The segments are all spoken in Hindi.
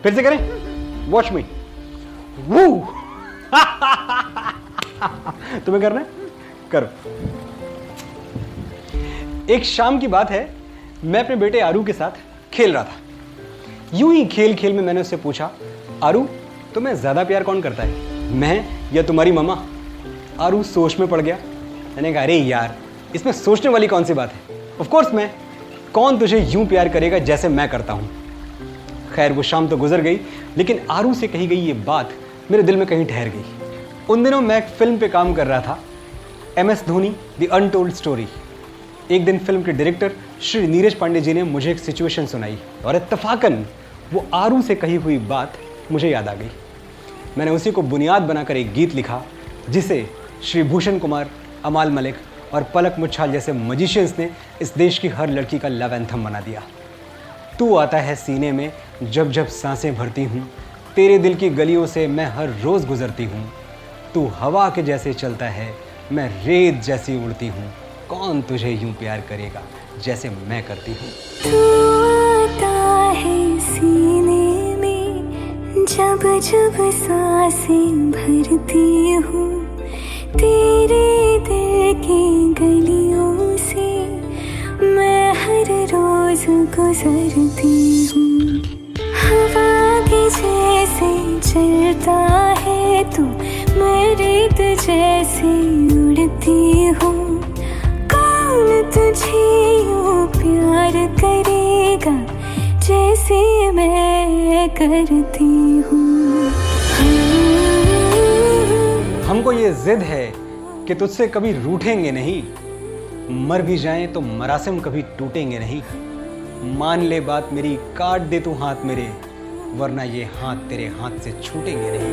फिर से करें, वॉच मी। वू तुम्हें करना है, करो। एक शाम की बात है, मैं अपने बेटे आरू के साथ खेल रहा था। यूं ही खेल खेल में मैंने उससे पूछा, आरू तुम्हें ज्यादा प्यार कौन करता है, मैं या तुम्हारी मम्मा? आरू सोच में पड़ गया। मैंने कहा, अरे यार इसमें सोचने वाली कौन सी बात है, ऑफ कोर्स मैं। कौन तुझे यूं प्यार करेगा जैसे मैं करता हूं। खैर वो शाम तो गुजर गई, लेकिन आरू से कही गई ये बात मेरे दिल में कहीं ठहर गई। उन दिनों मैं एक फिल्म पे काम कर रहा था, MS Dhoni the untold story. एक दिन फिल्म के डायरेक्टर श्री नीरज पांडे जी ने मुझे एक सिचुएशन सुनाई और इत्तफाकन वो आरू से कही हुई बात मुझे याद आ गई। मैंने उसी को बुनियाद बनाकर एक गीत लिखा, जिसे श्री भूषण कुमार, अमाल मलिक और पलक मुच्छाल जैसे मजिशियंस ने इस देश की हर लड़की का लव एंथम बना दिया। तू आता है सीने में जब जब सांसें भरती हूँ, तेरे दिल की गलियों से मैं हर रोज़ गुजरती हूँ। तू हवा के जैसे चलता है, मैं रेत जैसी उड़ती हूँ। कौन तुझे यूं प्यार करेगा जैसे मैं करती हूँ। तू आता है सीने में जब जब सांसें भरती हूँ, तेरे दिल की गलियों से मैं हर रोज गुजरती हूँ। हवा के जैसे चलता है तू, मैं रेत जैसे उड़ती हूँ। कौन तुझे यूं प्यार करेगा जैसे मैं करती हूँ। हमको ये जिद है कि तुझसे कभी रूठेंगे नहीं, मर भी जाएं तो मरासिम कभी टूटेंगे नहीं। मान ले बात मेरी, काट दे तू हाथ मेरे, वरना ये हाथ तेरे हाथ से छूटेंगे नहीं।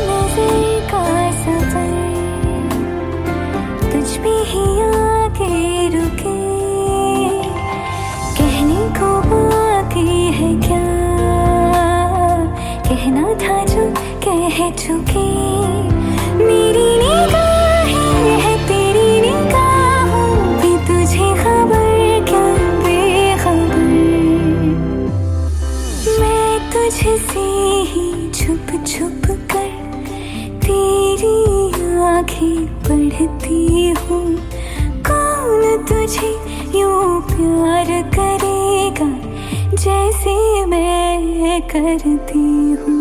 नज़र का सफर तुझ पे ही आके रुके, कहने को बाकी है क्या, कहना था जो कह चुके। मेरी निगाहें है तेरी निगाहों भी, तुझे खबर क्या बेखबर। मैं तुझसे ही छुप छुप कर तेरी आँखें पढ़ती हूँ। कौन तुझे यूं प्यार करेगा जैसे मैं करती हूँ।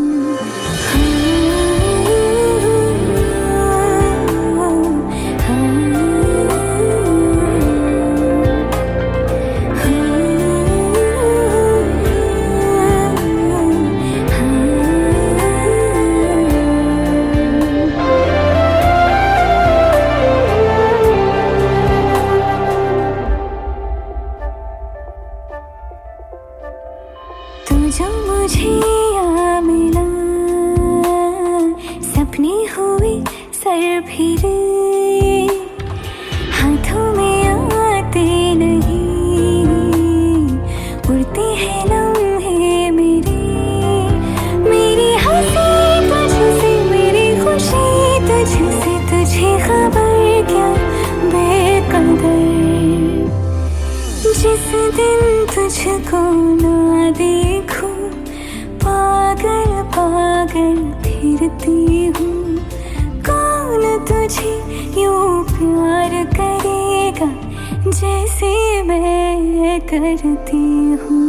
तू जो मुझे आ मिला, सपने हुए सर फिरे, हाथों में आते नहीं, उड़ते हैं लम्हे मेरे। मेरी हंसी तुझसे, मेरी खुशी तुझसे, तुझे खबर क्या बेकदर। जिस दिन तुझको ना देखूं, पागल पागल फिरती हूँ। कौन तुझे यूं प्यार करेगा जैसे मैं करती हूँ।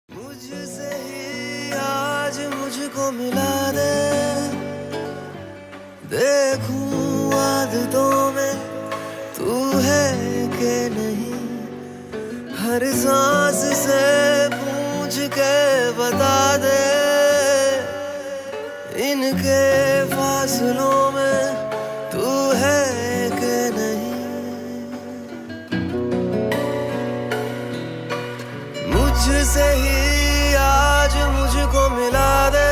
मुझसे ही आज मुझको मिला दे, देखूं आदतों में तू है कि नहीं। हर सांस से पूछ के बता दे, इनके फासलों में तू है कि नहीं। मुझसे ही आज मुझको मिला दे,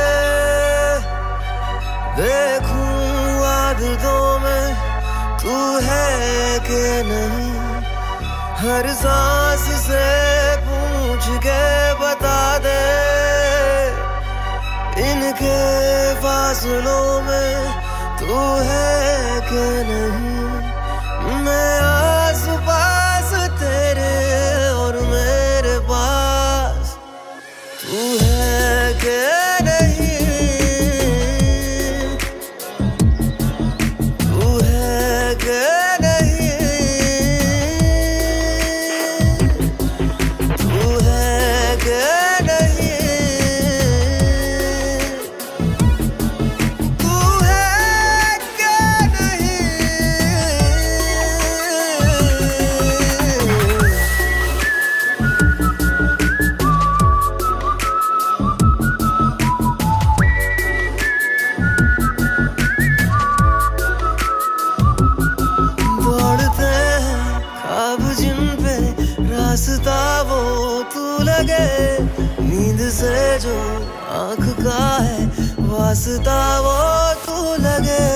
देखूं आदतों में कि नहीं, हर सांस से पूछ के बता दे, इनके फासलों में तू है कि नहीं। मैं आस पास तेरे और मेरे पास तू है कि नहीं, तू है कि नहीं, तू है कि नहीं, तू है कि नहीं। दौड़ते हैं ख्वाब जिन पे रास्ता वो तू लगे, नींद से जो आँख का है वास्ता वो तू लगे।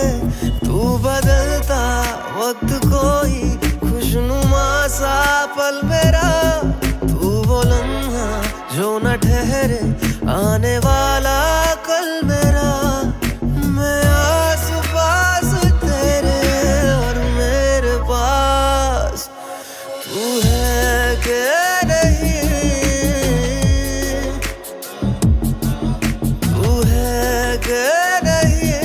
तू बदलता वक्त कोई खुशनुमा सा पल मेरा, तू वो लम्हा जो न ठहरे आने वाला कल मेरा। मैं आस पास तेरे और मेरे पास तू है कि नहीं, तू है कि नहीं,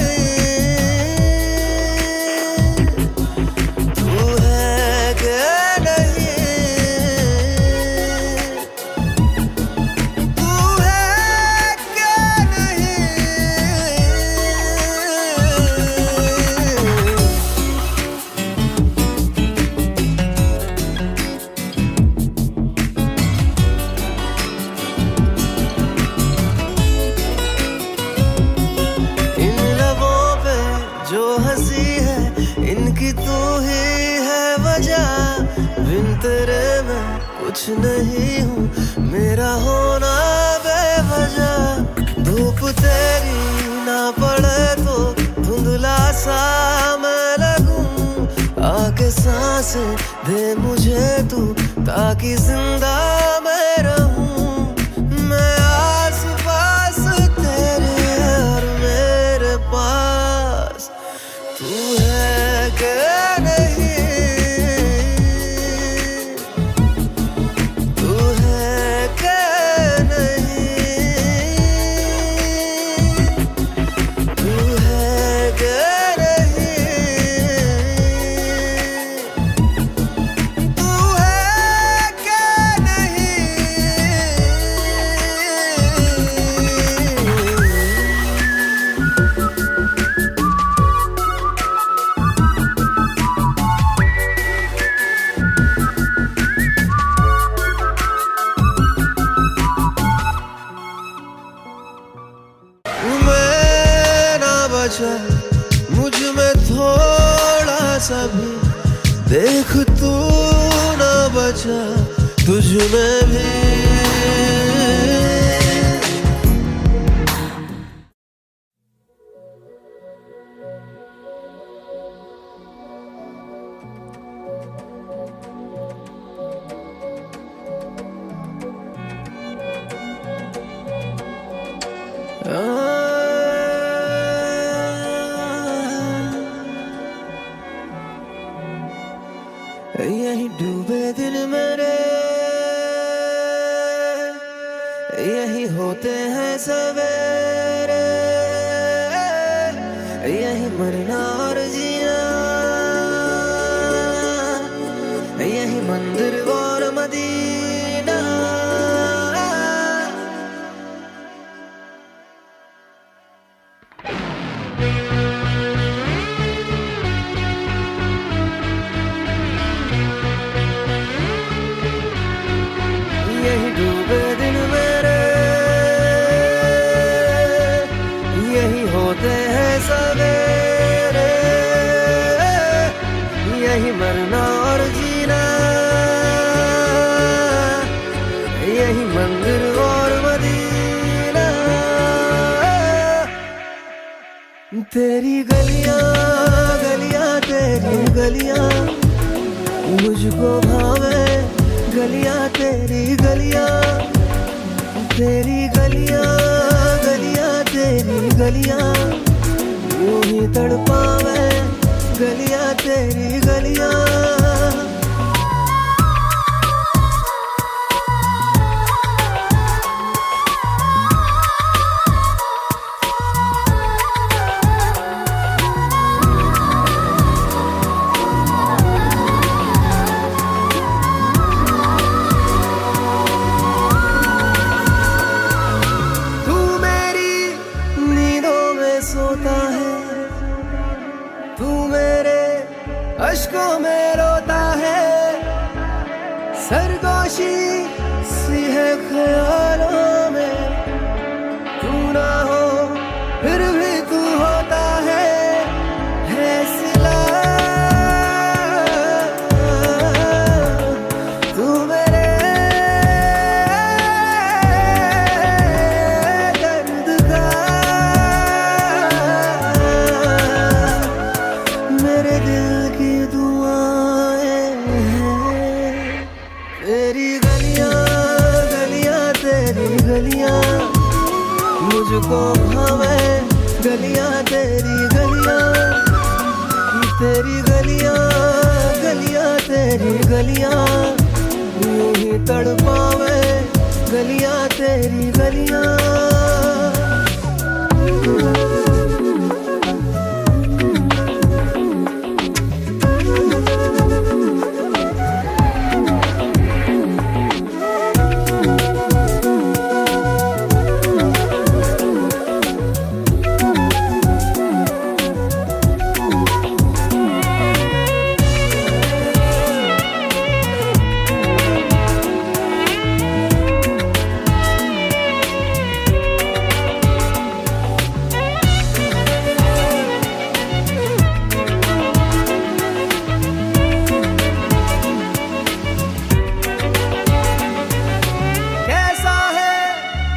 तू है कि नहीं, तू है कि नहीं। इन लबों पे जो हंसी है इनकी तू ही है वजह, बिन तेरे मैं कुछ नहीं हूँ, मेरा होना बेवजह। धूप तेरी ना पड़े तो धुंधला सा मैं लगूं, आके सांसें दे मुझे तू ताकि जिंदा मैं रहूं। मैं आस पास तेरे और मेरे पास तू है कि नहीं, तू है कि नहीं, तू है कि नहीं, तू है कि नहीं। मैं ना बचा मुझ में थोड़ा सा भी, देख तू ना बचा तुझ में भी। यही डूबे दिन मेरे, यही होते हैं सवेरे, यही मरना और जीना, यही मंदिर और मदीना। यही डूबे दिन मेरे, यही होते हैं सवेरे, यही मरना और जीना, यही मंदिर और मदीना। तेरी गलियां गलियां तेरी गलियां, मुझको भावे गलियां तेरी गलियां, तेरी गलियां गलियां तेरी गलियां, यूं ही तड़पावे गलियां तेरी गलियां। सोता है तू, मेरे अश्कों में रोता है, सरगोशी सी है ख्यालों में, तू ना हो फिर भी तू होता है सिला। तू मेरे दर्द का, मेरे दिल की दुआएं हैं, तेरी गलियां गलियां तेरी गलियां, मुझको भावे गलियां तेरी गलियां, तेरी गलियां गलियां तेरी गलियां, यूं ही तड़पावे गलियां तेरी गलियां।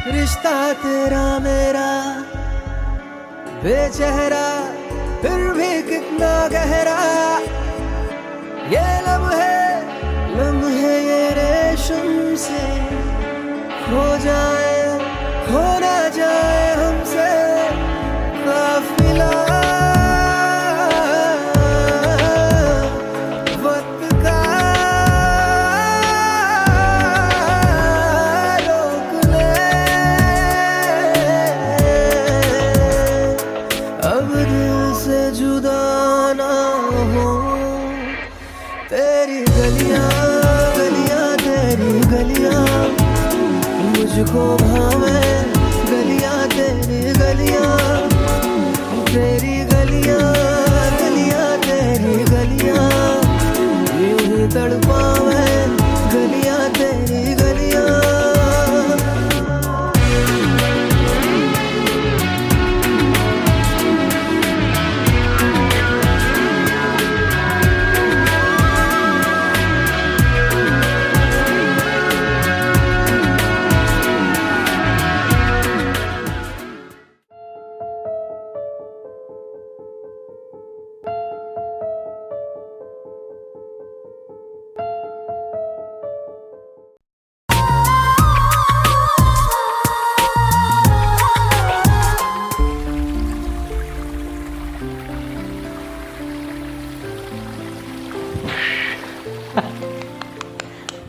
रिश्ता तेरा मेरा बेचेहरा फिर भी कितना गहरा, ये लम्हे ये रेशम से खो जाए, खो ना जाए हमसे काफिला। वक्त का रोक ले, अब दिल से जुदा ना हो, तेरी गलियां गलियां तेरी गलियां, मुझको भावे गलियां तेरी गलियां, तेरी गलियां गलियां तेरी गलियां, यूं ही तड़पावे गलियां तेरी गलियां।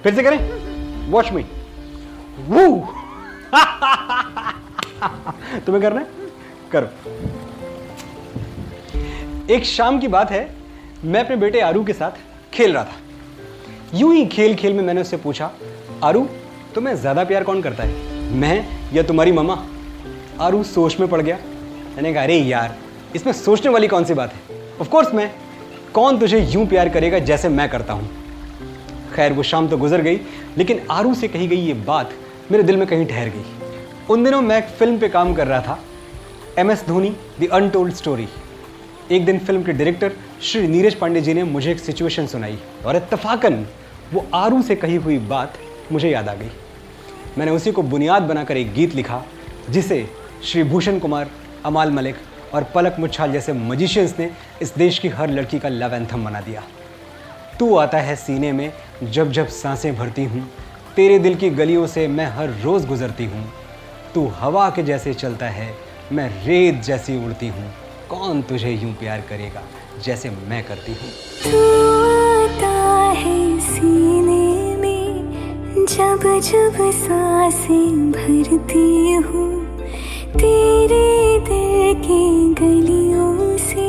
फिर से करें, वॉच मी। वू तुम्हें करना है, करो। एक शाम की बात है, मैं अपने बेटे आरू के साथ खेल रहा था। यूं ही खेल खेल में मैंने उससे पूछा, आरू तुम्हें ज्यादा प्यार कौन करता है, मैं या तुम्हारी मम्मा? आरू सोच में पड़ गया। मैंने कहा, अरे यार इसमें सोचने वाली कौन सी बात है, ऑफ कोर्स मैं, कौन तुझे यूं प्यार करेगा जैसे मैं करता हूं। खैर वो शाम तो गुजर गई, लेकिन आरू से कही गई ये बात मेरे दिल में कहीं ठहर गई। उन दिनों मैं एक फिल्म पे काम कर रहा था, MS Dhoni the untold story. एक दिन फिल्म के डायरेक्टर श्री नीरज पांडे जी ने मुझे एक सिचुएशन सुनाई और इत्तफाकन वो आरू से कही हुई बात मुझे याद आ गई। मैंने उसी को बुनियाद बनाकर एक गीत लिखा, जिसे श्री भूषण कुमार, अमाल मलिक और पलक मुच्छाल जैसे मजिशियंस ने इस देश की हर लड़की का लव एंथम बना दिया। तू आता है सीने में जब जब सांसें भरती हूँ, तेरे दिल की गलियों से मैं हर रोज़ गुजरती हूँ। तू हवा के जैसे चलता है, मैं रेत जैसी उड़ती हूँ। कौन तुझे यूं प्यार करेगा जैसे मैं करती हूँ। तू आता है सीने में जब जब सांसें भरती हूँ, तेरे दिल की गलियों से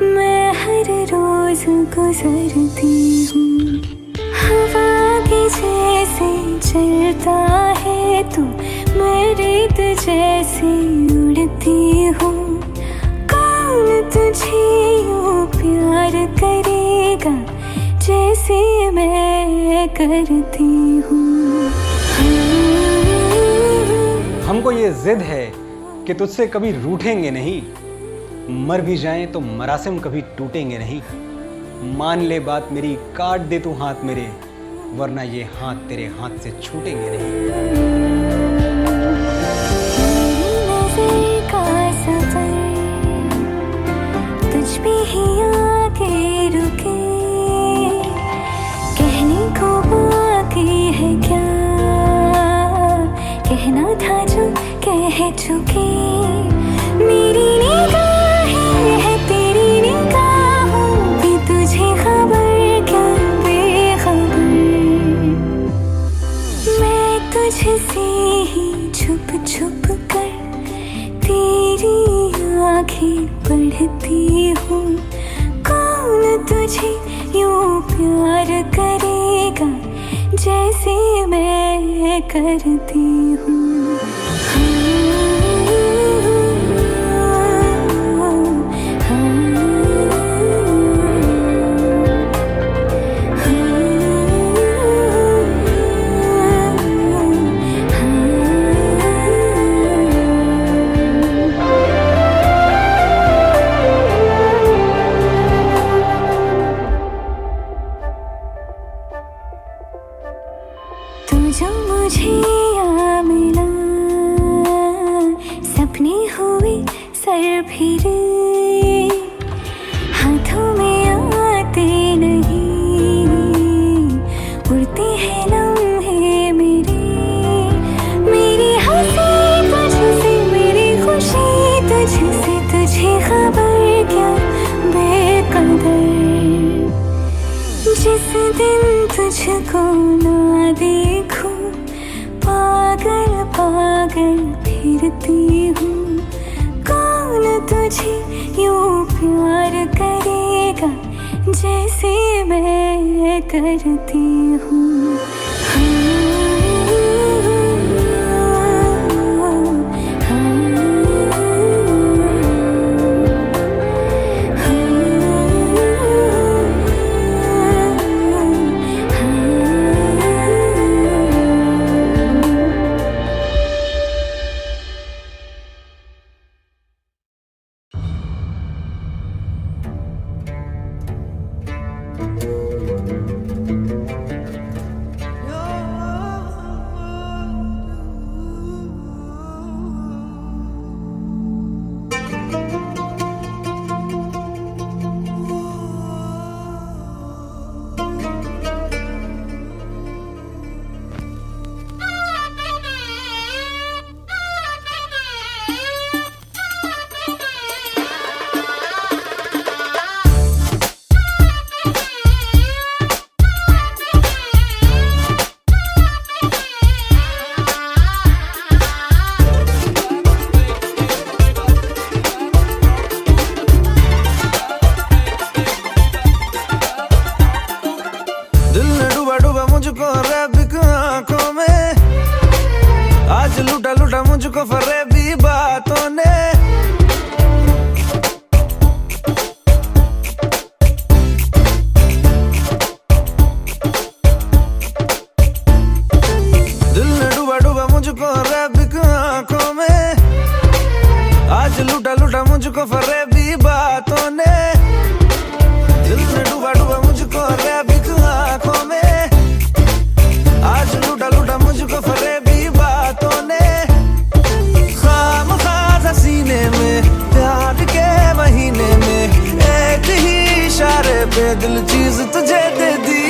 मैं हर रोज गुजरती हूँ। हवा के जैसे चलता है तू, मैं रेत जैसे उड़ती हूँ। कौन तुझे यूं प्यार करेगा जैसे मैं करती हूँ। हमको ये जिद है कि तुझसे कभी रूठेंगे नहीं, मर भी जाएं तो मरासिम कभी टूटेंगे नहीं। मान ले बात मेरी, काट दे तू हाथ मेरे, वरना ये हाथ तेरे हाथ से छूटेंगे नहीं। तुझ पे ही आके रुके, कहने को बाकी है क्या, कहना था जो कह चुके। मेरी निगाहें है तेरी निगाहों की, तुझे खबर क्या बेखबर। मैं तुझसे ही छुप छुप कर तेरी आँखें पढ़ती हूँ। कौन तुझे यूं प्यार करेगा जैसे मैं करती हूँ। तू जो मुझे आ मिला, सपने हुए सर फिरे, हाथों में आते नहीं, उड़ते हैं लम्हे मेरे। मेरी हंसी तुझसे, मेरी खुशी तुझसे, तुझे खबर क्या बेकदर। जिस दिन तुझको ना देखूं, पागल पागल फिरती हूँ। कौन तुझे यूं प्यार करेगा जैसे मैं करती हूँ। मुझको रैबिक आंखों में, आज लूटा लूटा मुझको फरेबी बातों ने। दिल ने डूबा डूबा मुझको रैबिक आंखों में, आज लूटा लूटा मुझको फरेबी बातों ने। दिल ने डूबा डूबा मुझको रैबिक आंखों में, आज लूटा लूटा मुझको फरेबी बातों ने। खामखा सीने में प्यार के महीने में, एक ही इशारे पे दे दिल चीज तुझे दे दी,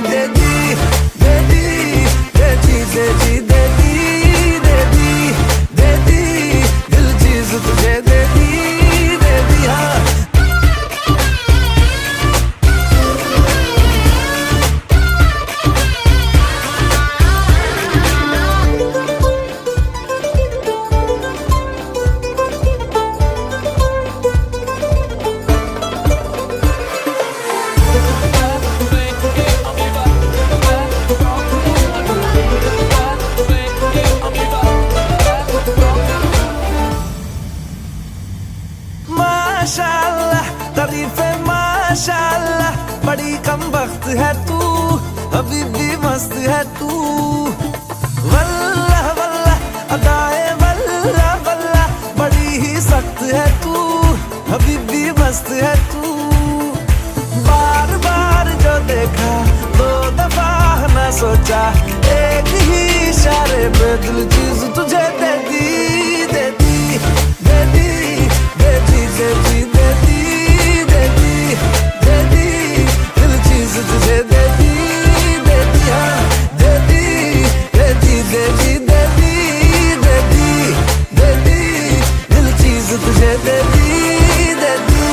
दे दी, दे दी, दे दी, दे दी, दे दी, दे दी, दे दी, दिल चीज तुझे दे दी, दे दी। हाँ माशाल्लाह तारीफे माशाल्लाह, बड़ी कम वक्त है तू, अभी भी मस्त है तू। वल्लाह वल्लाह अदाए वल्लाह वल्लाह, बड़ी ही सख्त है तू, अभी भी मस्त है तू। बार बार जो देखा 2 दफा ना सोचा, एक ही इशारे पे दिल चीज तुझे दे दी, दे दी, दे दी, दे दी, दे दी, दे दी, दे दी, दे दी, दिल चीज तुझे दे दी, दे दी। हाँ दे दी, दे दी, दे दी, दे दी, दे दी, दे दी, दिल चीज तुझे दे दी, दे दी।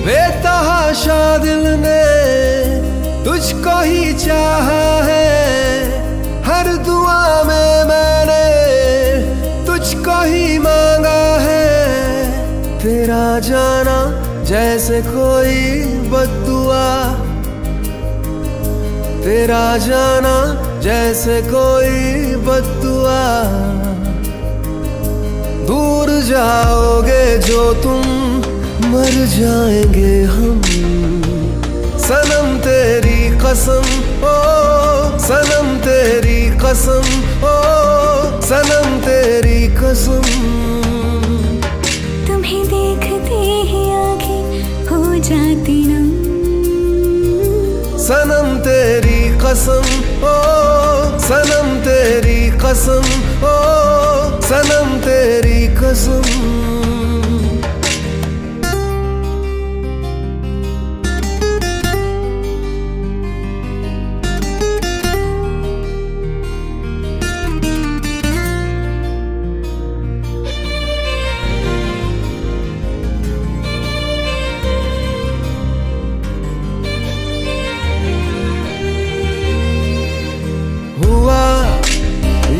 बेतहाशा दिल ने तुझको ही चाहा है, हर दुआ में मैंने तुझको ही मांगा है। तेरा जाना जैसे कोई बद्दुआ, तेरा जाना जैसे कोई बद्दुआ। दूर जाओगे जो तुम, मर जाएंगे हम। सनम तेरी कसम, ओ सनम तेरी कसम, ओ सनम तेरी कसम। तुम्हें देखते ही आंखें हो जाती नम। सनम तेरी कसम, ओ सनम तेरी कसम, ओ सनम तेरी कसम।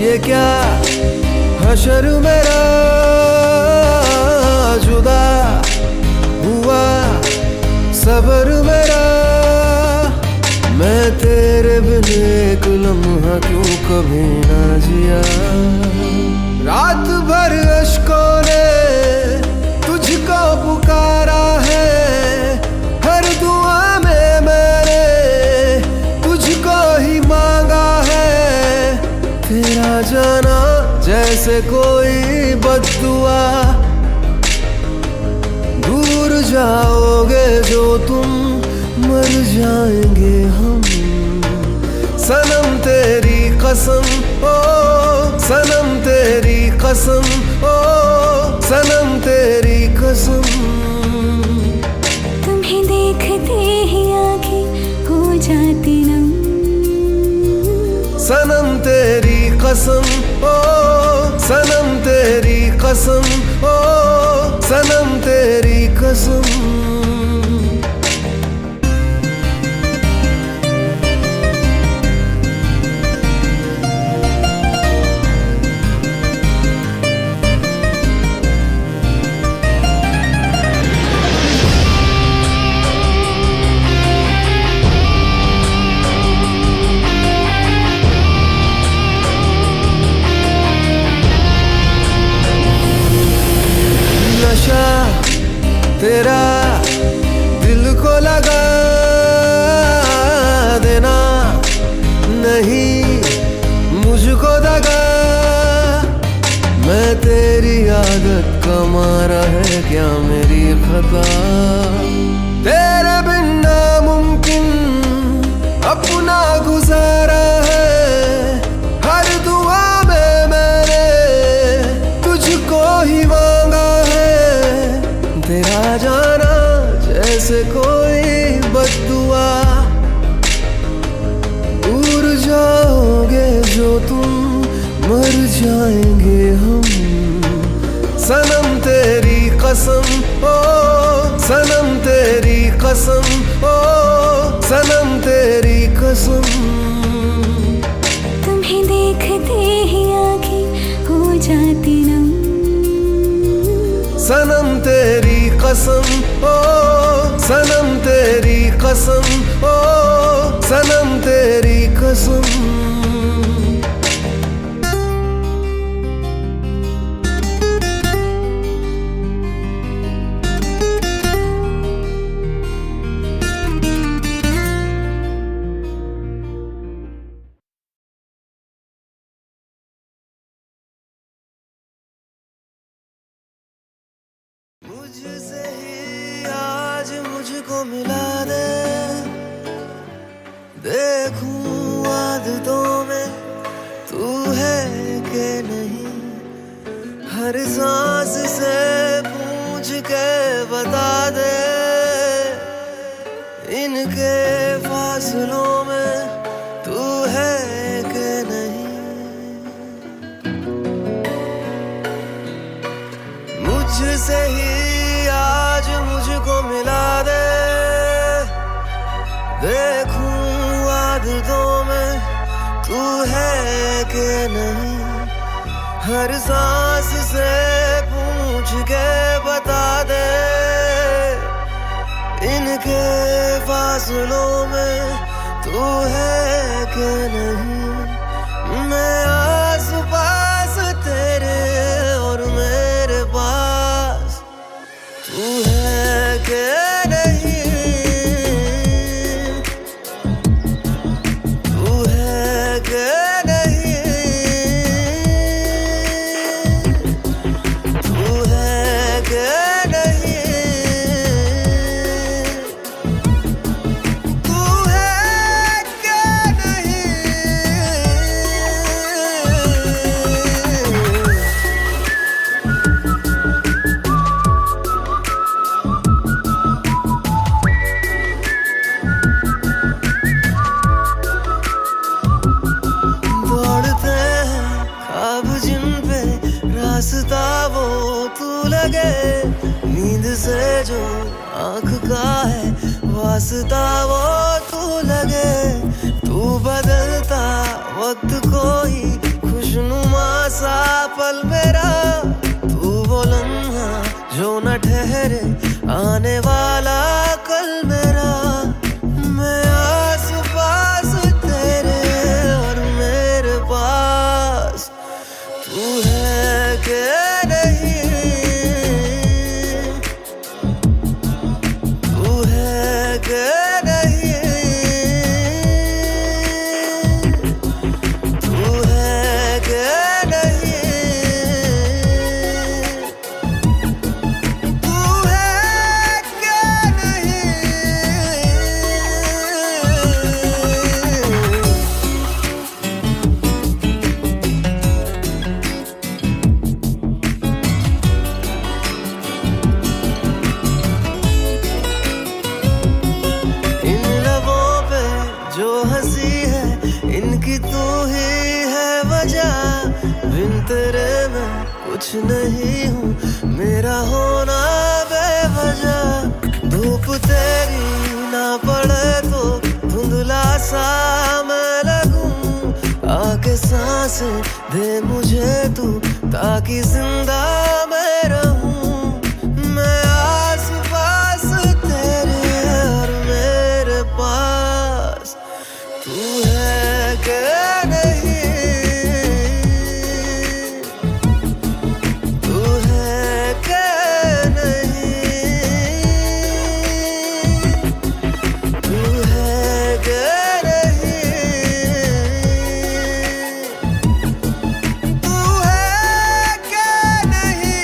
ये क्या हशर मेरा जुदा हुआ, सबर मेरा। मैं तेरे बिन एक लम्हा क्यों कभी ना जिया। रात भर अश्कों ने तुझको पुकारा है, हर दुआ में मैंने तुझको ही मांगा है। तेरा जाना जैसे कोई बद्दुआ, दूर जाओगे जो तुम, मर जाएंगे हम। सनम तेरी कसम, ओ सनम तेरी कसम, ओ सनम तेरी कसम। तुम्हें देखते ही आंखें हो जाती नम। सनम तेरी कसम, ओ सनम तेरी तेरी कसम, ओ सनम तेरी कसम। नशा तेरा दिल को लगा देना, नहीं मुझको दगा। मैं तेरी आदत का मारा है क्या मेरी खता? तेरे बिन नामुमकिन अपना गुजारा है। हर दुआ में मैंने तुझको ही मांगा है। तेरा जाना जैसे कोई बद्दुआ। दूर जाओगे जो तुम, मर जाएंगे हम। सनम तेरी कसम, ओ सनम तेरी कसम, ओ सनम तेरी कसम। तुम्हें देखते ही आँखें हो जाती नम। सनम तेरी कसम, ओ सनम तेरी कसम, ओ सनम तेरी कसम। मुझसे ही आज मुझको मिला दे। देखूं आदतों में तू है कि नहीं। हर सांस से पूछ के बता दे। इनके फासलों में तू है कि नहीं। मुझसे ही आज मुझको मिला दे। देखूं आदतों में तू है कि नहीं। हर सांस से पूछ के बता दे। इनके फासलों में तू है कि नहीं। मैं आस पास तेरे और मेरे पास तू है कि नहीं। तू है कि नहीं। तू है कि नहीं। तू है कि नहीं। दौड़ते हैं ख्वाब जिन पे रास्ता वो तू लगे। नींद से जो आँख का है वास्ता वो तू लगे। तू बदलता वक्त कोई खुशनुमा सा पल मेरा। तू वो लम्हा जो न ठहरे आने वाला कल मेरा। मैं आस पास तेरे और मेरे पास तू है कि नहीं। तू है कि नहीं। तू है कि नहीं। नहीं हूँ, मेरा होना बेवजह। धूप तेरी ना पड़े तो धुंधला सा मैं लगूं, आके सांसें दे मुझे तू ताकि जिंदा मैं रहूं। मैं आस पास तेरे और मेरे पास, तू है कि नहीं, तू है कि नहीं, तू है कि नहीं, तू है कि नहीं।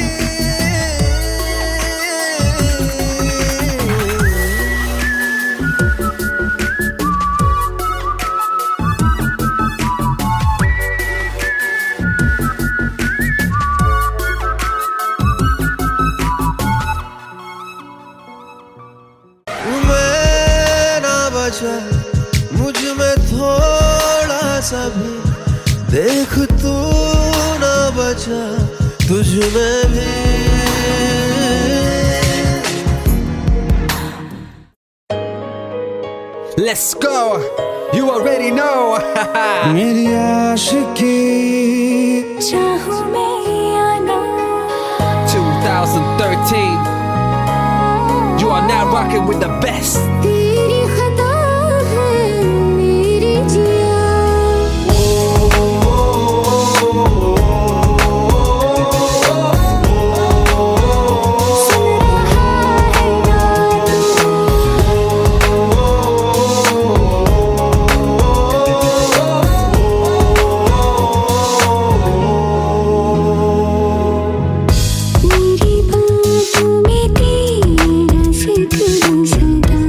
मैं ना बचा मुझ में थोड़ा सा भी, देख तू ना बचा तुझ में भी। Let's go. You already know. मेरी आशिकी चाहूं मैं या ना 2013. You are now rocking with the best. तेरी खता है मेरी जिया। सुन रहा है ना मेरी बातों में तेरा जिक्र सदा।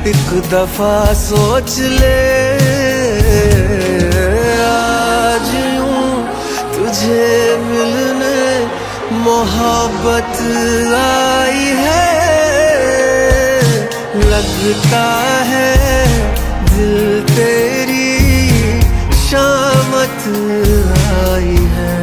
एक दफा सोच ले, आज यूं तुझे मिलने मोहब्बत आई है, लगता है दिल तेरी शामत आई है।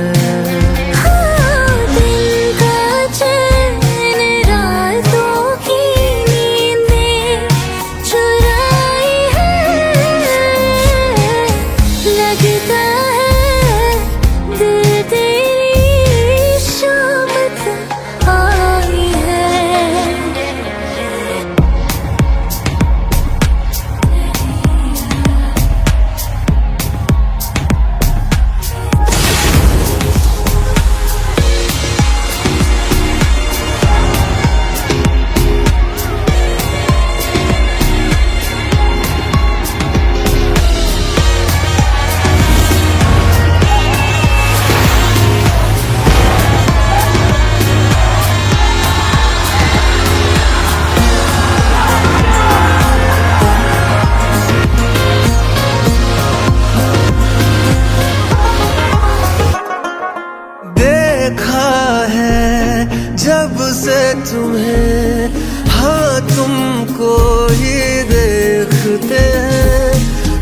जब से तुम्हें, हाँ तुमको ही देखते हैं,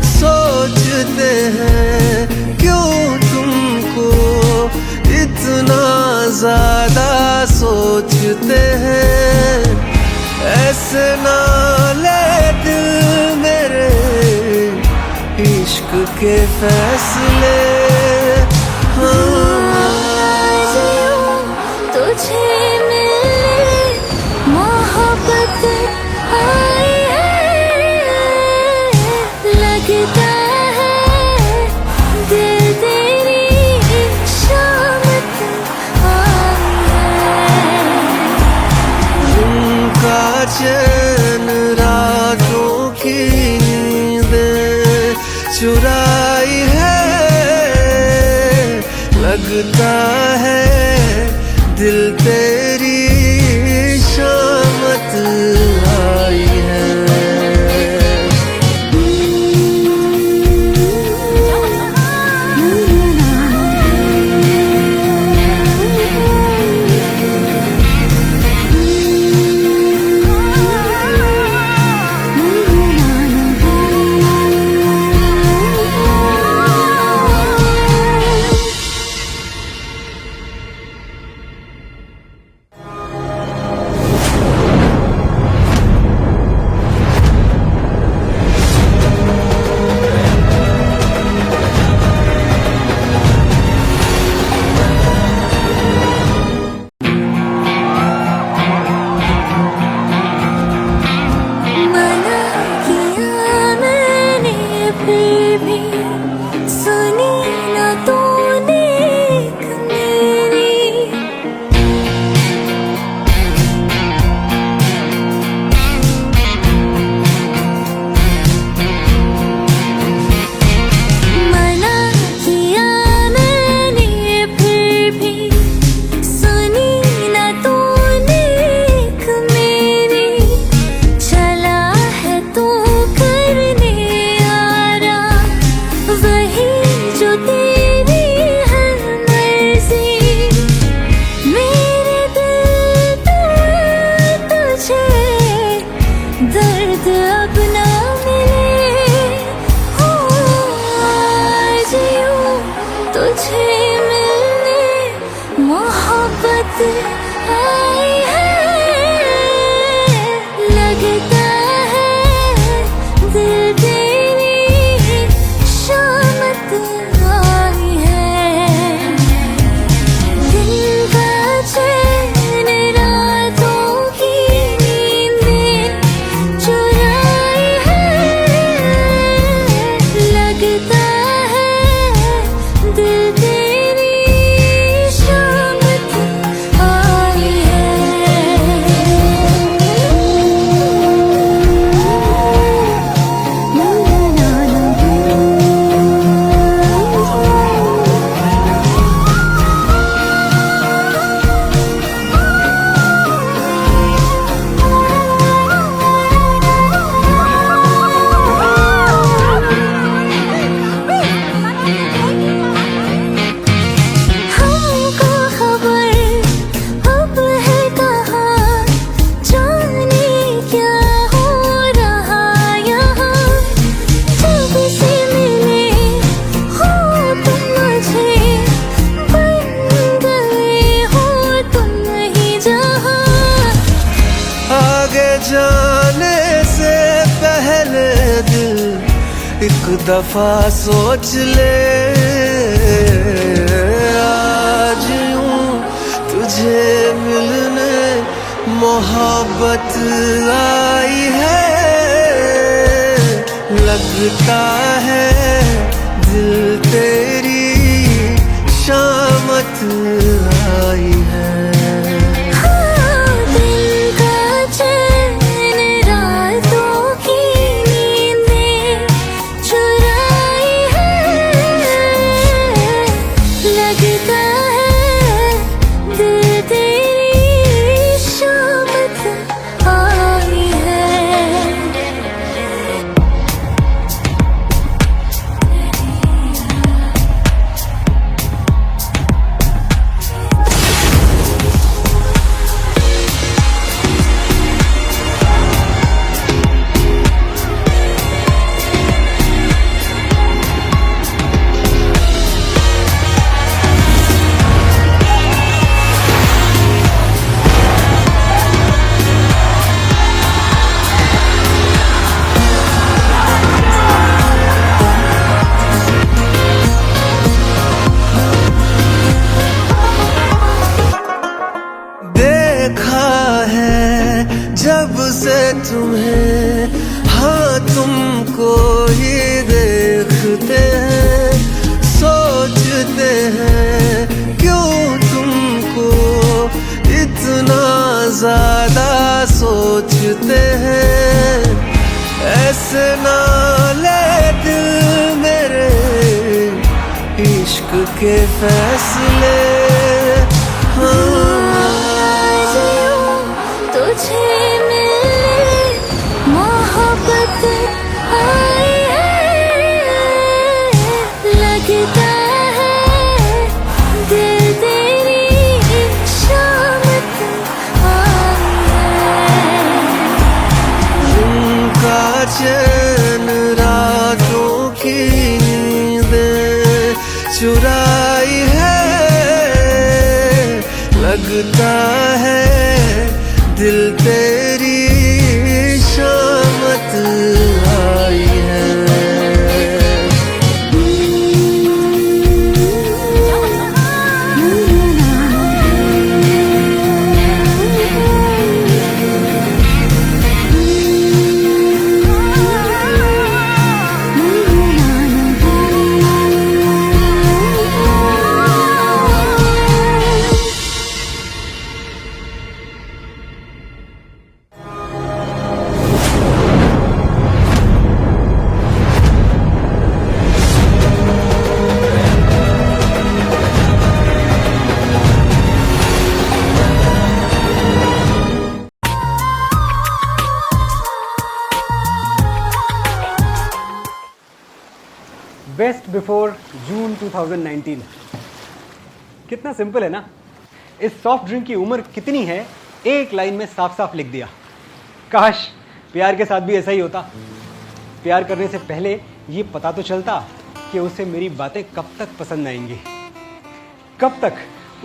सोचते हैं क्यों तुमको इतना ज्यादा सोचते हैं। ऐसे ना ले दिल मेरे इश्क के फैसले, तुझे मिलने मोहब्बत आई है, लगता है दिल तेरी शामत आई है। उनका चैन रातों की नींदें चुराई है, लगता है दिल तेरी शामत आई है। एक दफा सोच ले, आज यूं तुझे मिलने मोहब्बत आई है। लगता है दिल तेरी शामत आई है। दिल का चैन रातों की नींदें चुराई है। लगता है दिल तेरी शामत आई है। देखा है जब से तुम्हें, हाँ तुमको ही देखते हैं। सोचते हैं क्यों तुमको इतना ज्यादा सोचते हैं। ऐसे ना ले दिल मेरे इश्क के फैसले। आज यूं तुझे मिलने मोहब्बत आई है। लगता है दिल तेरी शामत आई है। उनका चैन रातों की नींदें चुराई है। लगता है दिल तेरी शामत आई है। बेस्ट बिफोर जून 2019। कितना सिंपल है ना। इस सॉफ्ट ड्रिंक की उम्र कितनी है एक लाइन में साफ साफ लिख दिया। काश प्यार के साथ भी ऐसा ही होता। प्यार करने से पहले ये पता तो चलता कि उसे मेरी बातें कब तक पसंद आएंगी, कब तक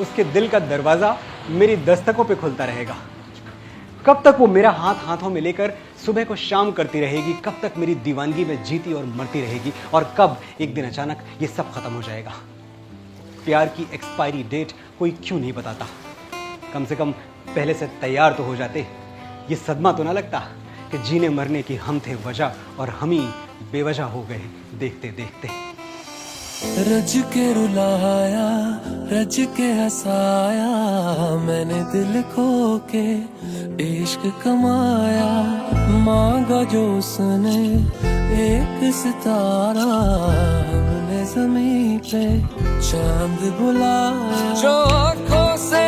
उसके दिल का दरवाज़ा मेरी दस्तकों पे खुलता रहेगा, कब तक वो मेरा हाथ हाथों में लेकर सुबह को शाम करती रहेगी, कब तक मेरी दीवानगी में जीती और मरती रहेगी, और कब एक दिन अचानक ये सब खत्म हो जाएगा। प्यार की एक्सपायरी डेट कोई क्यों नहीं बताता। कम से कम पहले से तैयार तो हो जाते। ये सदमा तो ना लगता कि जीने मरने की हम थे वजह और हम ही बेवजह हो गए देखते देखते। रज के रुलाया, रज के हंसाया, मैंने दिल खो के इश्क कमाया। मांगा जो उसने एक सितारा, हमने ज़मीं पे चांद बुलाया। जो आँखों से,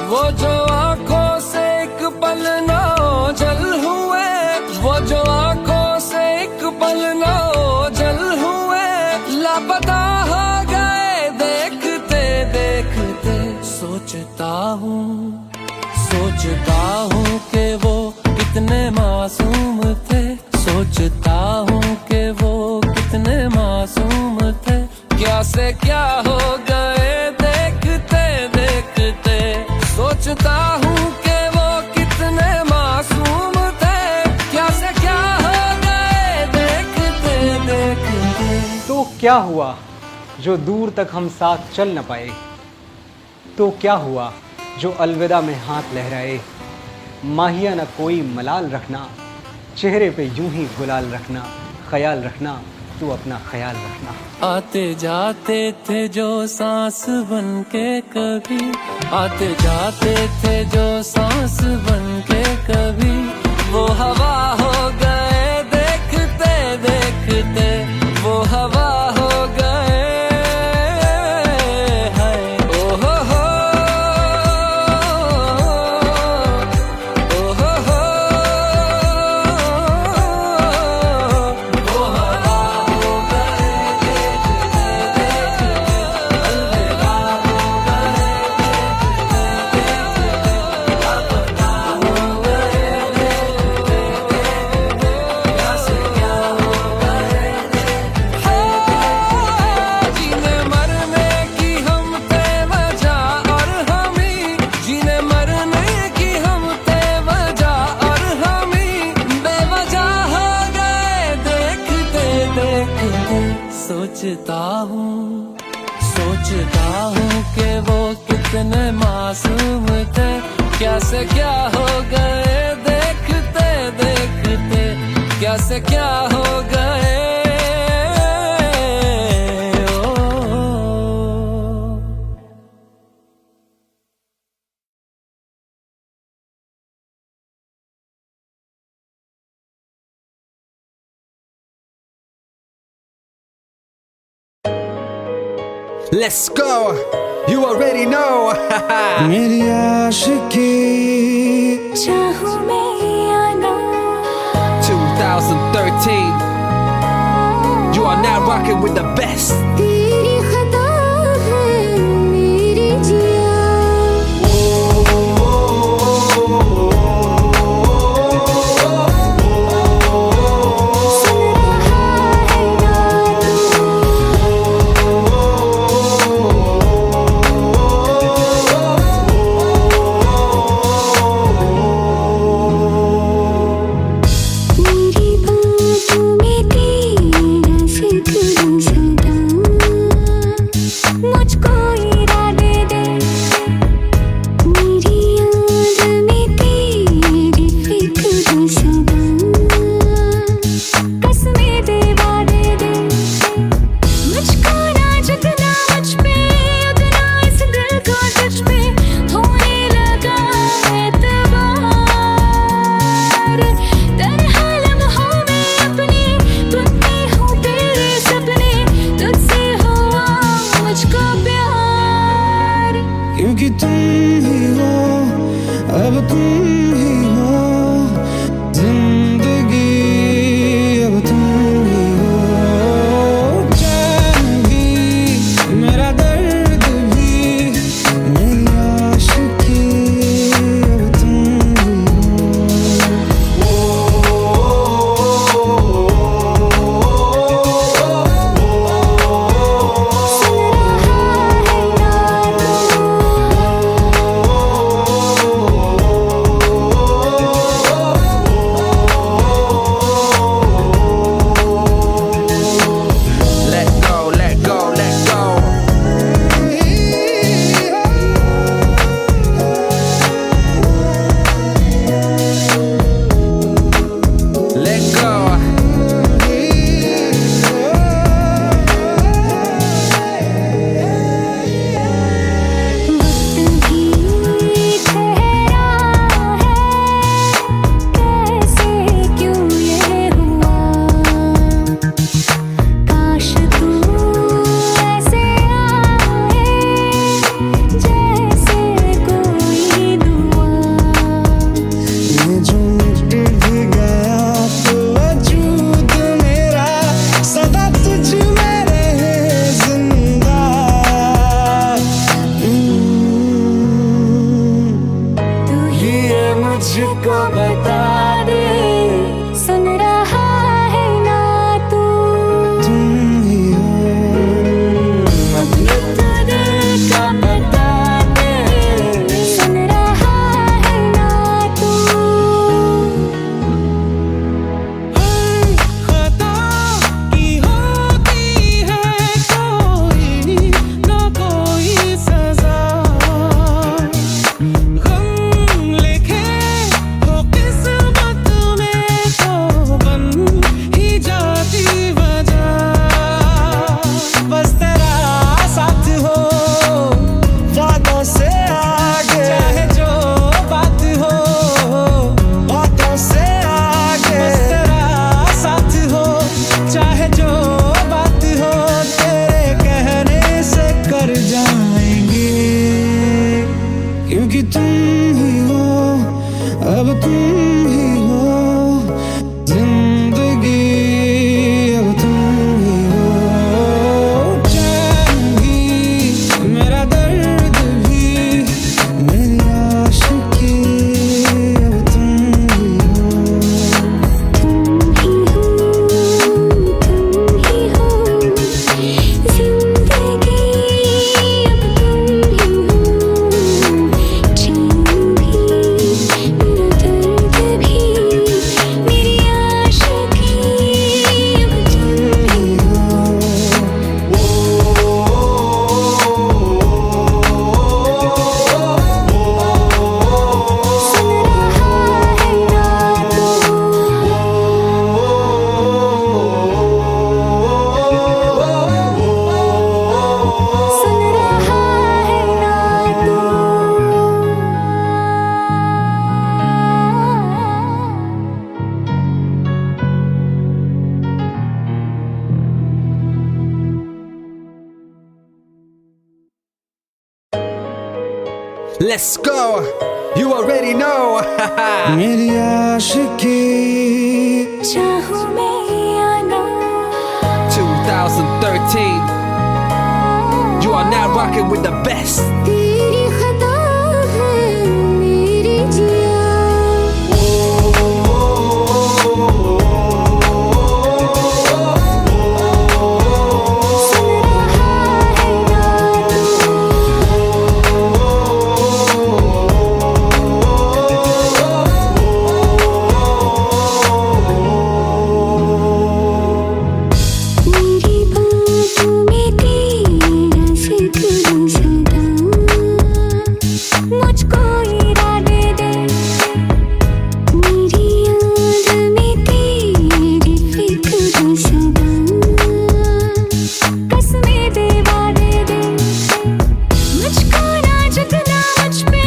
वो जो आँखों से एक पल ना ओझल हुए, वो जो आँखों से एक पल ना ओझल हुए, लापता हो गए देखते देखते। सोचता हूँ कि वो कितने मासूम थे, सोचता हूँ कि वो कितने मासूम थे। क्या से क्या हो गए देखते देखते। सोचता क्या हुआ जो दूर तक हम साथ चल न पाए? तो क्या हुआ जो अलविदा में हाथ लहराए? माहिया न कोई मलाल रखना, चेहरे पे यूं ही गुलाल रखना, ख्याल रखना, तू अपना ख्याल रखना। आते जाते थे जो सांस बन के कभी, आते जाते थे जो सांस बन के कभी, वो हवा हो गए देखते देखते, वो हवा हो गए। सोचता हूँ कि वो कितने मासूम थे, क्या से क्या हो गए देखते देखते, क्या से क्या हो गए। Let's go. You already know. मेरी आशिकी चाहूं मैं या ना 2013. You are now rocking with the best. तेरी खता है मेरी जिया। क्योंकि तुम ही हो, अब तुम ही हो जिंदगी, अब तुम ही हो चैन भी, मेरा दर्द भी, मेरी आशिकी, अब तुम ही मुझको बता दे, सुन रहा है ना तू, तुम ही हो, अपने तो दिल का बता दे, सुन रहा है ना तू। हर खता की होती है Let's go. You already know. मेरी आशिकी चाहूं मैं या ना 2013. You are now rocking with the best. तेरी खता है मेरी जिया सुन रहा है ना मेरी बातों में तेरा जिक्र सदा मुझको इरादे दे मेरी याद में तेरी फिक्र सदा कसमें दे वादे दे मुझको ना झुकना मुझ पे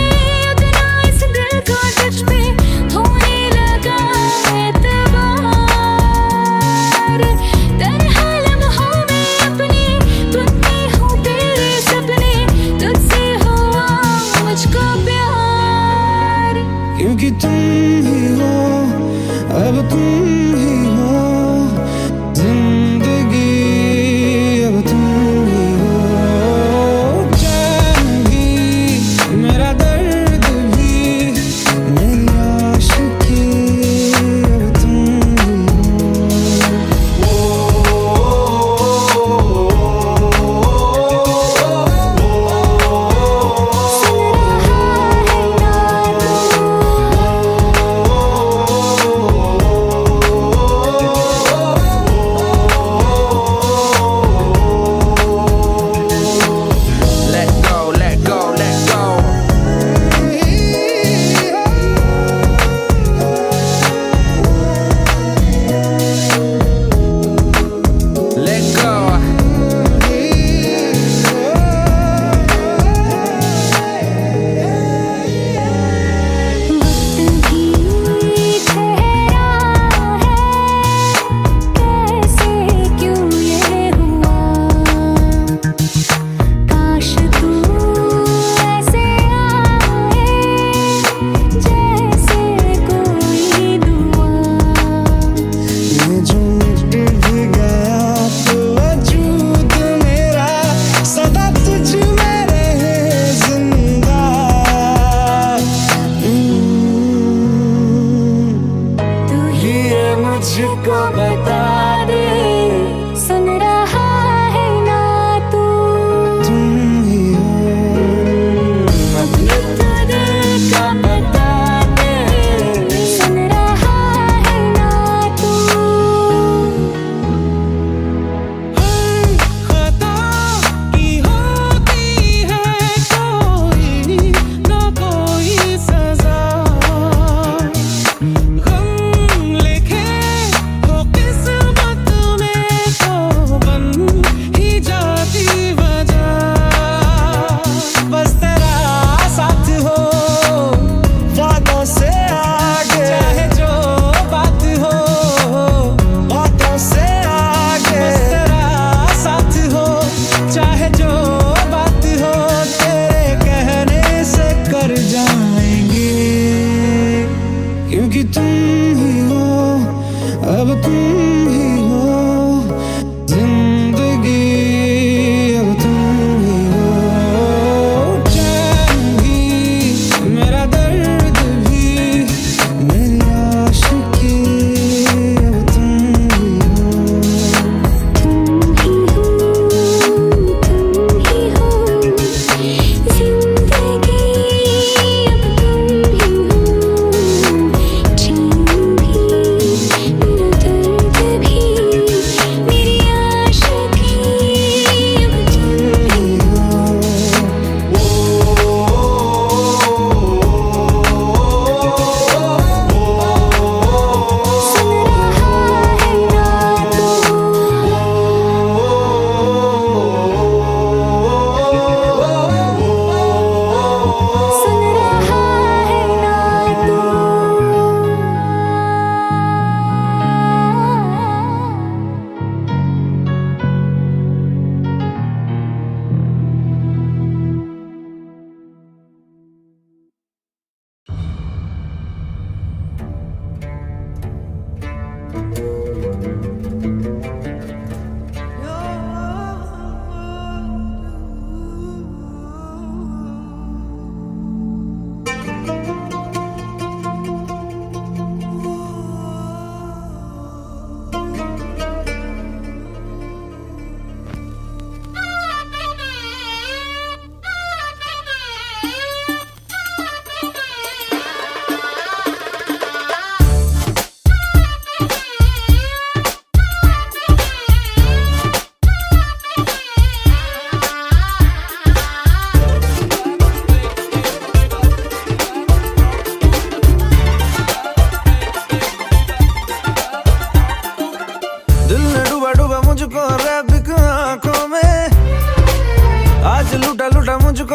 उतना इस दिल को तुझ पे होने लगा एतबार तरह लम्हों में अपने बुनती हूँ तेरे सपने तुझसे हुआ मुझको प्यार क्योंकि तुम ही हो अब तुम ही हो जिंदगी अब तुम ही हो चैन भी मेरा दर्द भी मेरी आशिकी अब तुम ही सुन रहा है ना Let go, let go, let go. Let go. वक्त भी ठहरा है कैसे क्यों ये हुआ काश तू ऐसे आए जैसे कोई दुआ ये जो मिट भी गया तो वजूद मेरा सदा तुझ में रहे जिंदा तू ही ये मुझको बता दे सुन रहा है ना तू तुम ही हो अपने तो दिल का बता दे सुन रहा है ना तू खता की होती है कोई ना कोई सजा गम लिखे हो किस्मत में तो बन ही जाती वजह बस तेरा साथ हो वादों से आगे चाहे जो बात हो बातों से आगे बस तेरा साथ हो चाहे जो बात हो तेरे कहने से कर जाएंगे क्योंकि तुम ही हो अब तुम ही हो जिंदगी अब तुम ही हो चैन भी मेरा दर्द भी मेरी आशिकी अब तुम ही हो तुम ही हो जिंदगी अब तुम ही हो चैन भी मेरा दर्द भी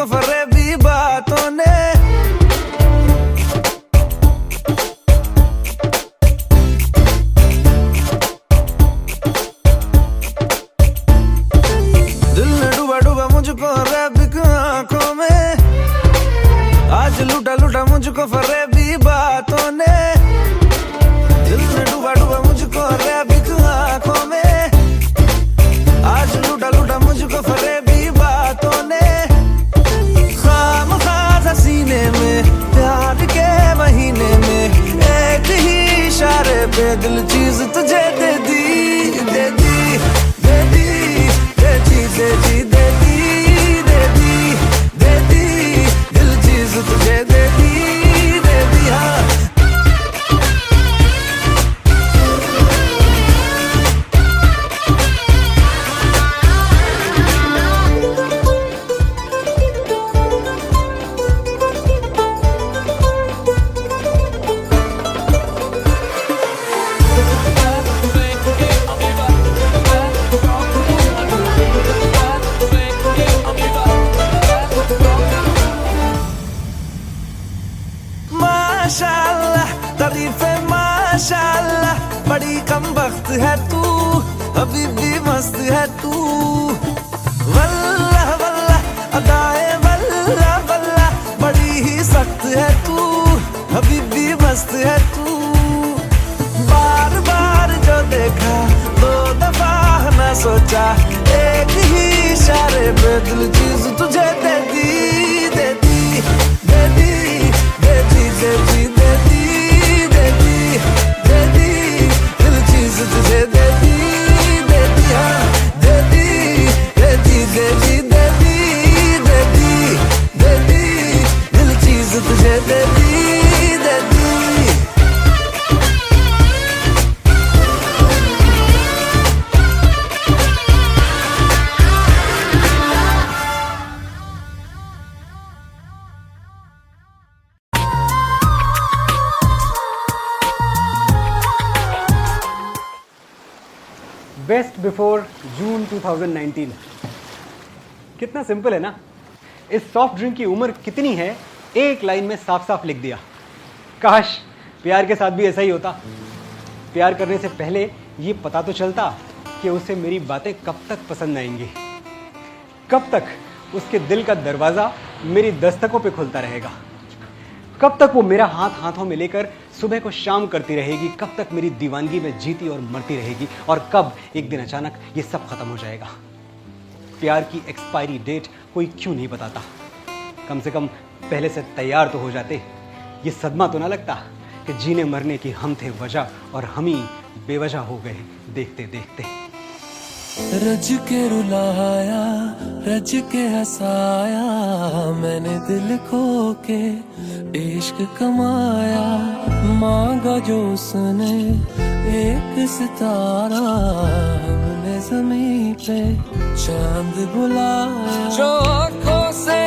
मुझको फरेबी बातों ने। दिल ने डूबा डूबा मुझको रैबिक आंखों में, आज लूटा लूटा मुझको फरेबी बातों ने। दिल ने डूबा डूबा मुझको रैबिक आंखों में, आज लूटा लूटा मुझको फरेबी बातों ने। खाम खास सीने में प्यार के महीने में, एक ही इशारे पे दिल चीज तुझे दे दी, दे दी, दे दी, दे दी, दे दी, दे दी, दे दी, दे दी, दिल चीज तुझे दे दी, दे दी। हाँ माशाल्लाह तारीफे माशाल्लाह, बड़ी कम वक्त है तू, अभी भी मस्त है तू। वल्लाह वल्लाह अदाए वल्लाह वल्लाह, बड़ी ही सख्त है तू, अभी भी मस्त है तू। बार बार जो देखा दो दफा न सोचा, एक ही इशारे पे दिल चीज तुझे दे दी, दे दी, दे दी, दे दी, दे दी, दे दी, दे दी, दे दी, दिल चीज तुझे दे दी, दे दी। हाँ दे दी, दे दी, दे दी, दे दी, दे दी, दे दी, दिल चीज तुझे दे दी, दे दी। बेस्ट बिफोर जून 2019। कितना सिंपल है ना। इस सॉफ्ट ड्रिंक की उम्र कितनी है, एक लाइन में साफ साफ लिख दिया। काश प्यार के साथ भी ऐसा ही होता। प्यार करने से पहले ये पता तो चलता कि उसे मेरी बातें कब तक पसंद आएंगी, कब तक उसके दिल का दरवाज़ा मेरी दस्तकों पे खुलता रहेगा, कब तक वो मेरा हाथ हाथों में लेकर सुबह को शाम करती रहेगी, कब तक मेरी दीवानगी में जीती और मरती रहेगी, और कब एक दिन अचानक ये सब खत्म हो जाएगा। प्यार की एक्सपायरी डेट कोई क्यों नहीं बताता। कम से कम पहले से तैयार तो हो जाते। ये सदमा तो ना लगता कि जीने मरने की हम थे वजह और हम ही बेवजह हो गए देखते देखते। रज के रुलाया, रज के हंसाया, मैंने दिल खो के इश्क कमाया। मांगा जो उसने एक सितारा, हमने ज़मीं पे चांद बुलाया। जो आँखों से,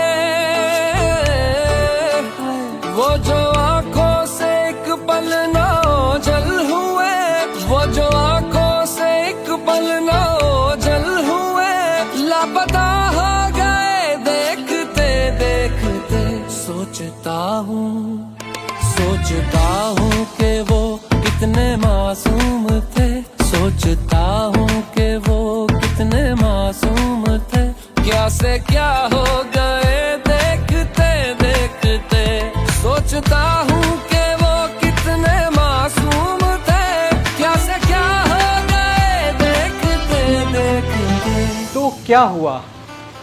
वो जो आँखों से एक पल ना ओझल हुए, वो जो आँखों से एक पल ना ओझल हुए, लापता हो गए देखते देखते। सोचता हूँ कि वो कितने मासूम थे, सोचता हूँ कि वो कितने मासूम थे। क्या से क्या हो गए देखते देखते। सोचता हूँ कि वो कितने मासूम थे, क्या से क्या हो गए देखते देखते। तो क्या हुआ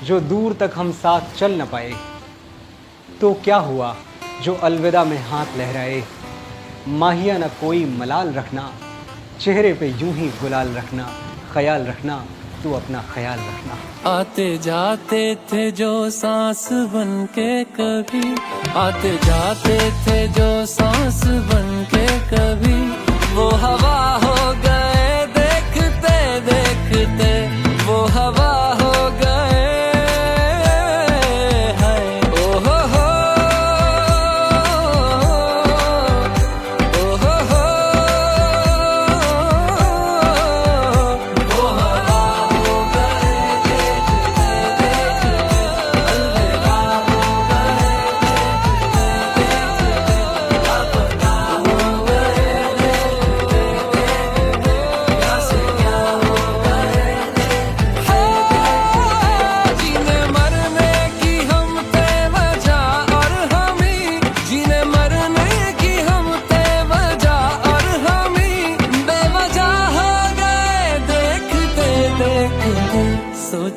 जो दूर तक हम साथ चल न पाए, तो क्या हुआ जो अलविदा में हाथ लहराए। माहिया न कोई मलाल रखना, चेहरे पे यूं ही गुलाल रखना, ख्याल रखना तू अपना ख्याल रखना। आते जाते थे जो सांस बन के कभी, आते जाते थे जो सांस बन के कभी, वो हवा हो गए देखते देखते, वो हवा हो गए।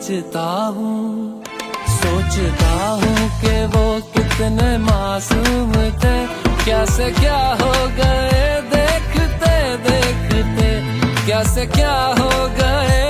सोचता हूँ कि वो कितने मासूम थे, कैसे क्या हो गए देखते देखते, कैसे क्या हो गए।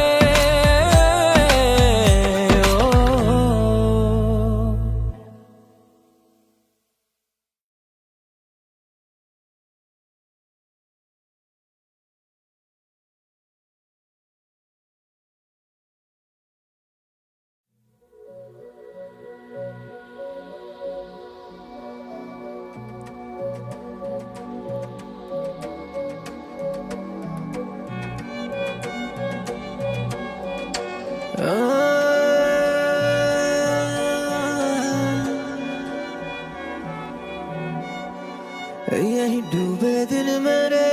यही डूबे दिन मेरे,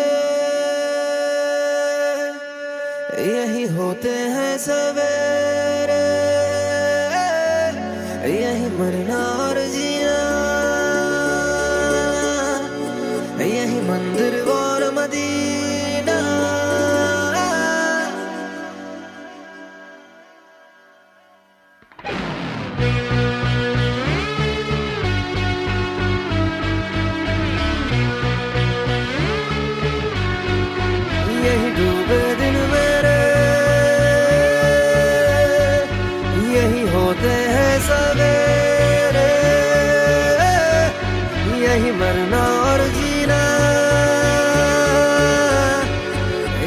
यही होते हैं सवेरे, यही मरना और जीना, यही मंदिर और मदीना। यही डूबे दिन मेरे, यही होते हैं सवेरे, यही मरना और जीना,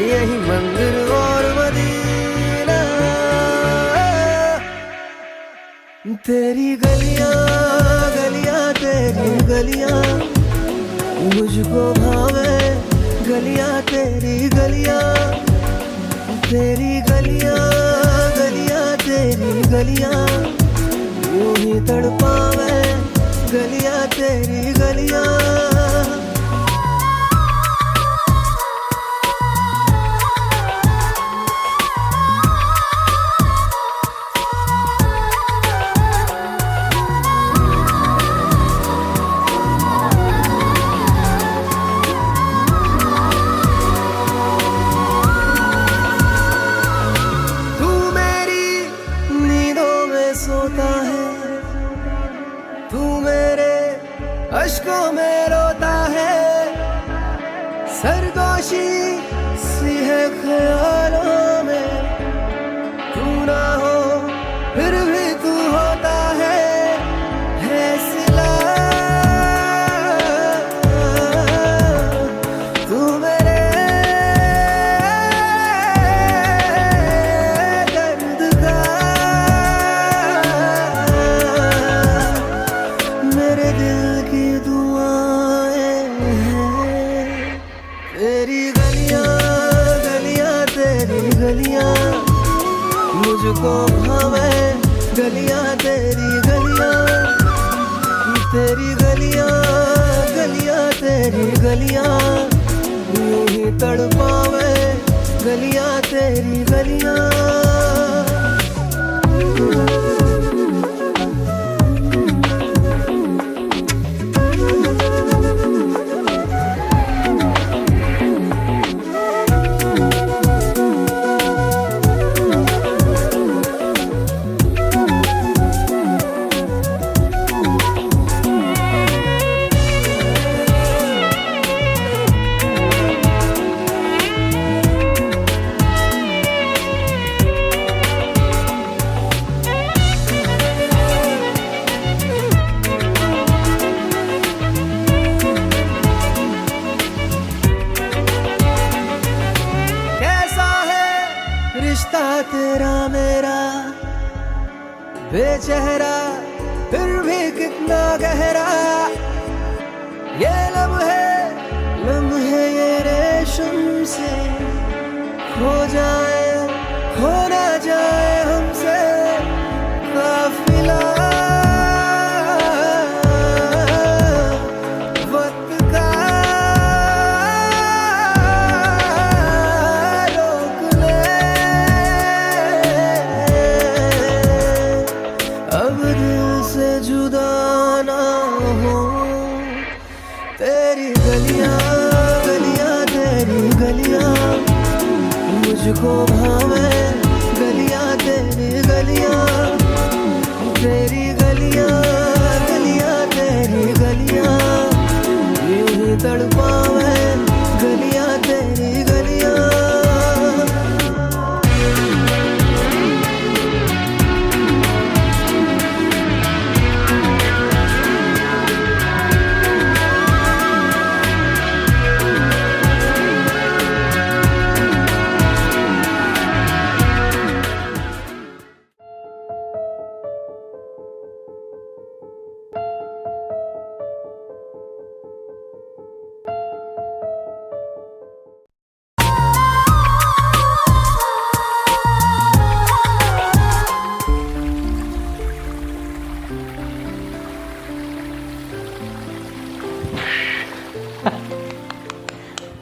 यही मंदिर और मदीना। तेरी गलियां गलियां तेरी गलियां मुझको भावे, गलियां तेरी गलियां, तेरी गलियां गलियां तेरी गलियां यूं ही तड़पावे, गलियां तेरी गलियां। अश्कों में रोता है, सरगोशी सी है ख्यालों में, तू ना हो फिर भी तू होता है सिला। तू मेरे दर्द का, मेरे दिल की दुआएं हैं। तेरी गलियां गलियां तेरी गलियां मुझको भावे, गलियां तेरी गलियां, तेरी गलियां गलियां तेरी गलियां यूं ही तड़पावे, गलियां तेरी गलियां। रिश्ता तेरा मेरा बेचेहरा फिर भी कितना गहरा, ये लम्हे ये रेशम से खो जाए, खो ना जाए हमसे काफिला। वक्त का रोक ले, अब दिल से जुदा ना हो। तेरी गलियां गलियां तेरी गलियां मुझको भावे, गलियां तेरी गलियां,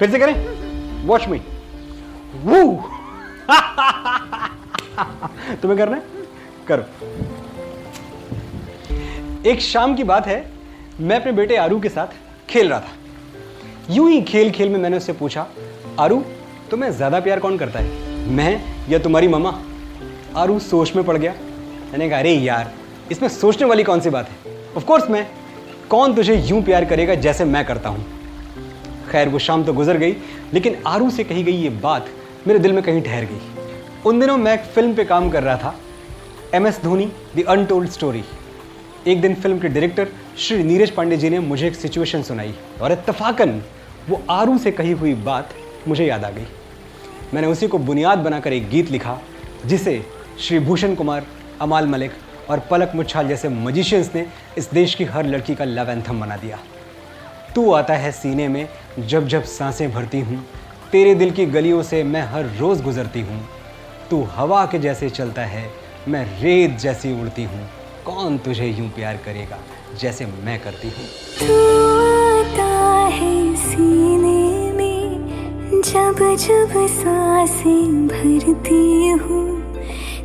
फिर से करें, वॉच मी। वू तुम्हें करना है, करो। एक शाम की बात है, मैं अपने बेटे आरू के साथ खेल रहा था। यूं ही खेल खेल में मैंने उससे पूछा, आरू तुम्हें ज्यादा प्यार कौन करता है, मैं या तुम्हारी मम्मा? आरू सोच में पड़ गया। मैंने कहा, अरे यार इसमें सोचने वाली कौन सी बात है, ऑफ कोर्स मैं, कौन तुझे यूं प्यार करेगा जैसे मैं करता हूं। खैर वो शाम तो गुजर गई, लेकिन आरू से कही गई ये बात मेरे दिल में कहीं ठहर गई। उन दिनों मैं एक फिल्म पे काम कर रहा था, MS Dhoni the untold story. एक दिन फिल्म के डायरेक्टर श्री नीरज पांडे जी ने मुझे एक सिचुएशन सुनाई और इत्तफाकन वो आरू से कही हुई बात मुझे याद आ गई। मैंने उसी को बुनियाद बनाकर एक गीत लिखा, जिसे श्री भूषण कुमार, अमाल मलिक और पलक मुच्छाल जैसे मजिशियंस ने इस देश की हर लड़की का लव एंथम बना दिया। तू आता है सीने में जब जब सांसें भरती हूँ, तेरे दिल की गलियों से मैं हर रोज़ गुजरती हूँ। तू हवा के जैसे चलता है, मैं रेत जैसी उड़ती हूँ। कौन तुझे यूं प्यार करेगा जैसे मैं करती हूँ। तू आता है सीने में जब जब सांसें भरती हूँ,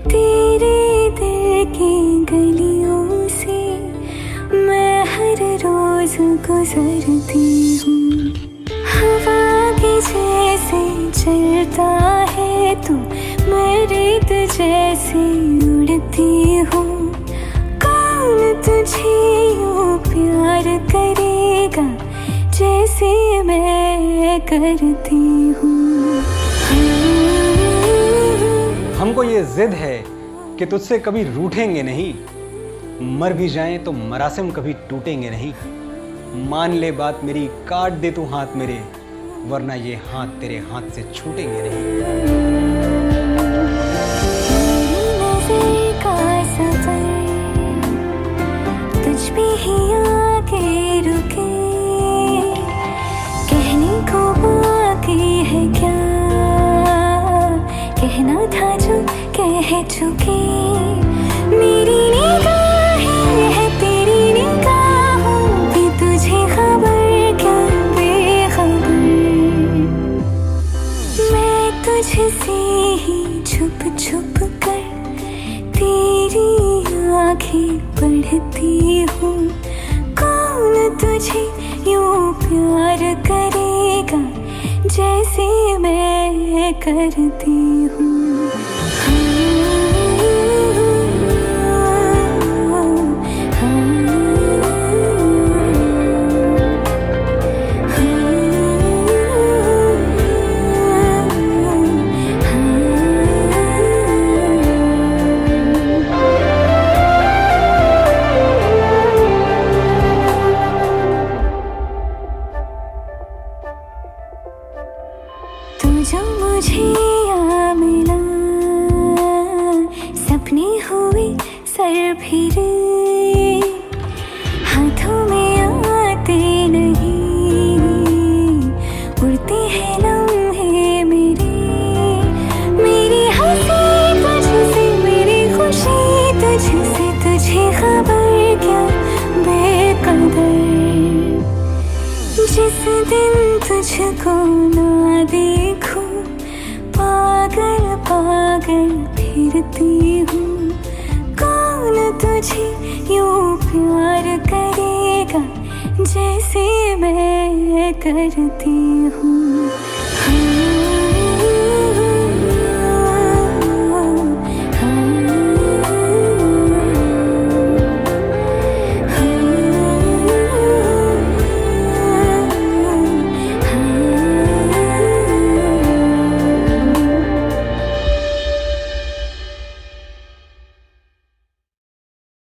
तेरे दिल की गलियों से मैं हर रोज गुजरती हूँ। हवा के जैसे चलता है तू, मैं रेत जैसे उड़ती हूँ। कौन तुझे यूं प्यार करेगा जैसे मैं करती हूँ। हमको ये जिद है कि तुझसे कभी रूठेंगे नहीं, मर भी जाएं तो मरासिम कभी टूटेंगे नहीं। मान ले बात मेरी, काट दे तू हाथ मेरे, वरना ये हाथ तेरे हाथ से छूटेंगे नहीं। नज़र का सफर तुझ पे ही आके रुके, कहने को बाकी है क्या, कहना था जो कह चुके। मेरी निगाहें है तेरी निगाहों की, तुझे खबर क्या बेखबर। मैं तुझसे ही छुप छुप कर तेरी आँखें पढ़ती हूँ। कौन तुझे यूं प्यार करेगा जैसे मैं करती हूँ। तू जो मुझे आ मिला, सपने हुए सर फिरे, हाथों में आते नहीं, उड़ते हैं लम्हे मेरे। मेरी हंसी तुझसे, मेरी खुशी तुझसे, तुझे खबर क्या बेकदर। जिस दिन तुझको ना देखूं, पागल पागल फिरती हूँ। कौन तुझे यूं प्यार करेगा जैसे मैं करती हूँ।